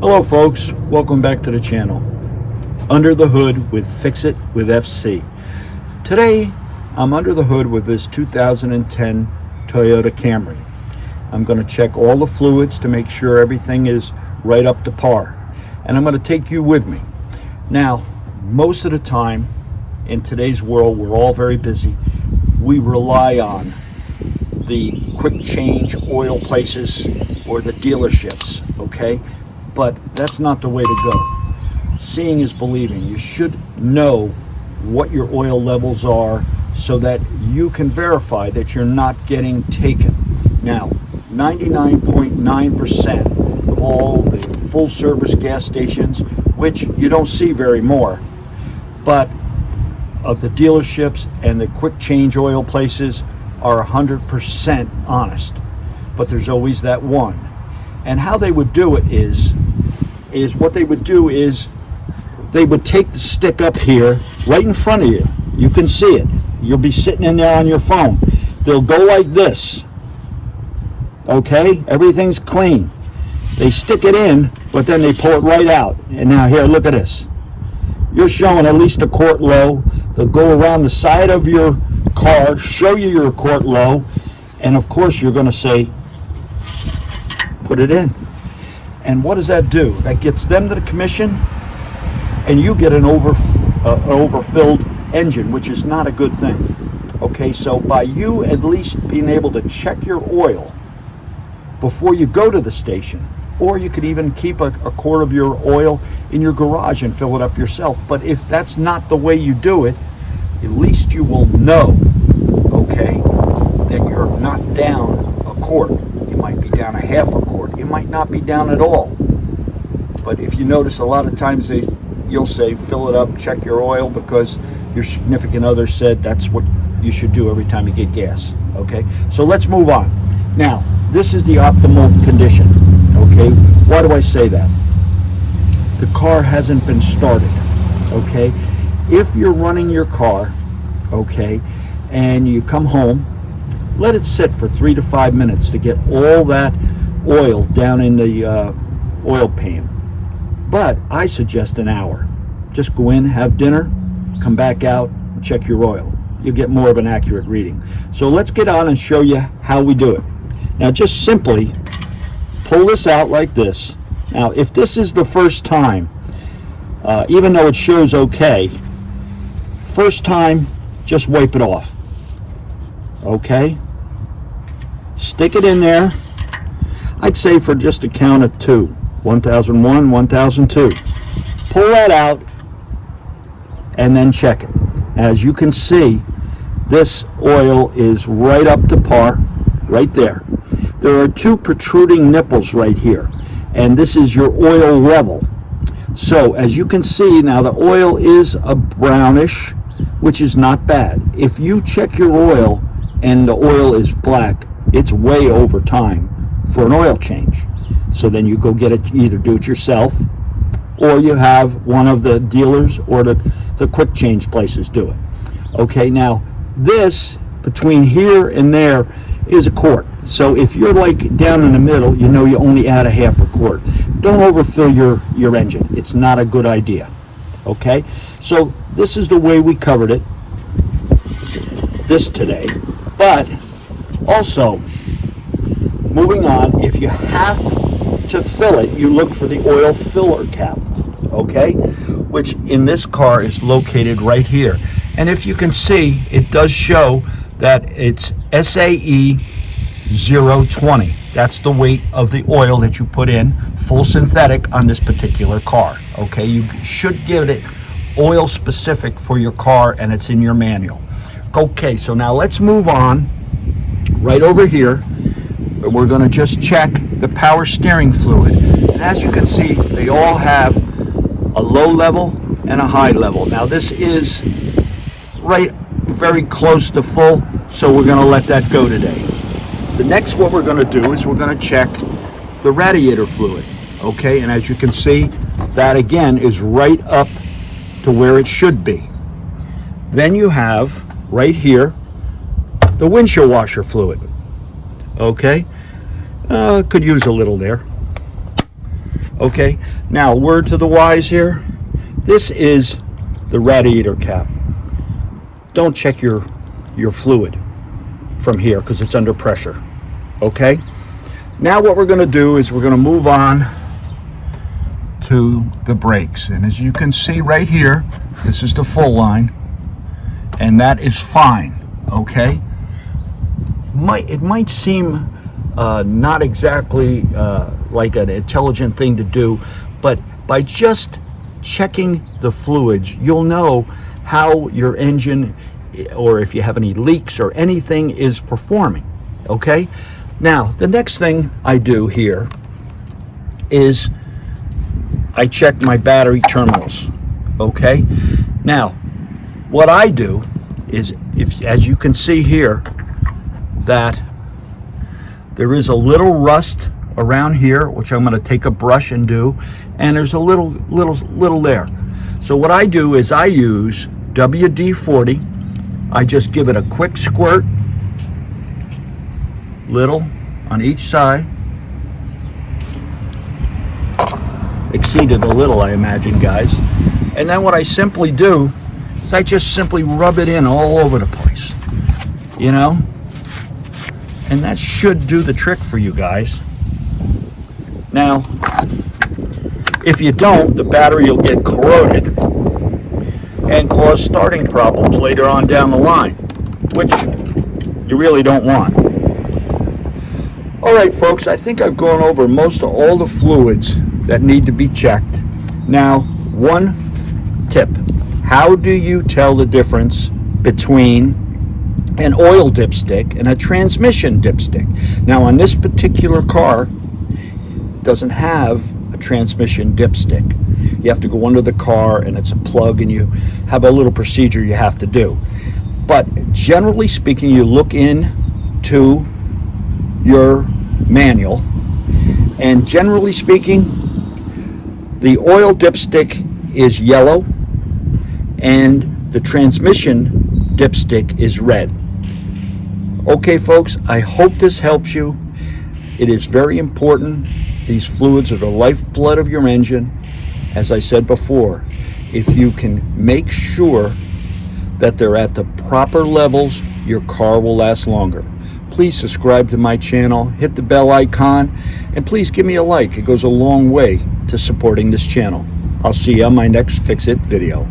Hello folks, welcome back to the channel. Under the Hood with Fix It with FC. Today I'm under the hood with this 2010 Toyota Camry. I'm going to check all the fluids to make sure everything is right up to par, and I'm going to take you with me. Now, most of the time in today's world, we're all very busy. We rely on the quick change oil places or the dealerships, okay? But that's not the way to go. Seeing is believing. You should know what your oil levels are so that you can verify that you're not getting taken. Now, 99.9% of all the full service gas stations, which you don't see very more, but of the dealerships and the quick change oil places are 100% honest. But there's always that one. And how they would do it is what they would do is they would take the stick up here right in front of you. You can see it. You'll be sitting in there on your phone. They'll go like this. Okay? Everything's clean. They stick it in, but then they pull it right out. And now here, look at this. You're showing at least a quart low. They'll go around the side of your car, show you your quart low, and of course you're going to say, put it in. And what does that do? That gets them to the commission, and you get an overfilled engine, which is not a good thing. Okay, so by you at least being able to check your oil before you go to the station, or you could even keep a quart of your oil in your garage and fill it up yourself. But if that's not the way you do it, at least you will know, okay, that you're not down a quart. You might be down a half a quart. You might not be down at all. But if you notice, a lot of times you'll say, fill it up, check your oil, because your significant other said that's what you should do every time you get gas. Okay, so let's move on. Now, this is the optimal condition. Okay, why do I say that? The car hasn't been started. Okay, if you're running your car, okay, and you come home, let it sit for 3 to 5 minutes to get all that oil down in the oil pan. But I suggest an hour. Just go in, have dinner, come back out, and check your oil. You'll get more of an accurate reading. So let's get on and show you how we do it. Now, just simply pull this out like this. Now, if this is the first time, even though it shows okay, first time, just wipe it off. Okay? Stick it in there. I'd say for just a count of 2. 1001, 1002. Pull that out and then check it. As you can see, this oil is right up to par, right there. There are 2 protruding nipples right here, and this is your oil level. So as you can see now, the oil is a brownish, which is not bad. If you check your oil and the oil is black, it's way over time for an oil change. So then you go get it, either do it yourself, or you have one of the dealers or the quick change places do it. Okay, now this between here and there is a quart. So if you're like down in the middle, you know you only add a half a quart. Don't overfill your engine. It's not a good idea. Okay, so this is the way we covered it this today. But also, moving on, if you have to fill it, you look for the oil filler cap, okay, which in this car is located right here. And if you can see, it does show that it's SAE 020. That's the weight of the oil that you put in, full synthetic on this particular car. Okay, you should give it oil specific for your car, and it's in your manual. Okay, so now let's move on right over here. We're going to just check the power steering fluid. And as you can see, they all have a low level and a high level. Now this is right very close to full, so we're going to let that go today. The next, what we're going to do is we're going to check the radiator fluid. Okay, and as you can see, that again is right up to where it should be. Then you have right here the windshield washer fluid. Okay, could use a little there. Okay, now word to the wise here. This is the radiator cap. Don't check your fluid from here because it's under pressure. Okay, now what we're going to do is we're going to move on to the brakes, and as you can see right here, this is the full line, and that is fine. Okay, it might seem not exactly like an intelligent thing to do, but by just checking the fluids, you'll know how your engine, or if you have any leaks or anything, is performing. Okay, now the next thing I do here is I check my battery terminals. Okay, now what I do is, as you can see here, that there is a little rust around here, which I'm going to take a brush and do, and there's a little there. So what I do is I use WD-40. I just give it a quick squirt, little on each side. Exceeded a little, I imagine, guys. And then what I simply do is I just simply rub it in all over the place, you know, and that should do the trick for you guys. Now, if you don't, the battery will get corroded and cause starting problems later on down the line, which you really don't want. All right, folks, I think I've gone over most of all the fluids that need to be checked. Now, one tip: how do you tell the difference between an oil dipstick and a transmission dipstick? Now, on this particular car, it doesn't have a transmission dipstick. You have to go under the car, and it's a plug, and you have a little procedure you have to do. But generally speaking, you look into your manual, and generally speaking, the oil dipstick is yellow and the transmission dipstick is red. Okay, folks, I hope this helps you. It is very important. These fluids are the lifeblood of your engine. As I said before, if you can make sure that they're at the proper levels, your car will last longer. Please subscribe to my channel, hit the bell icon, and please give me a like. It goes a long way to supporting this channel. I'll see you on my next Fix It video.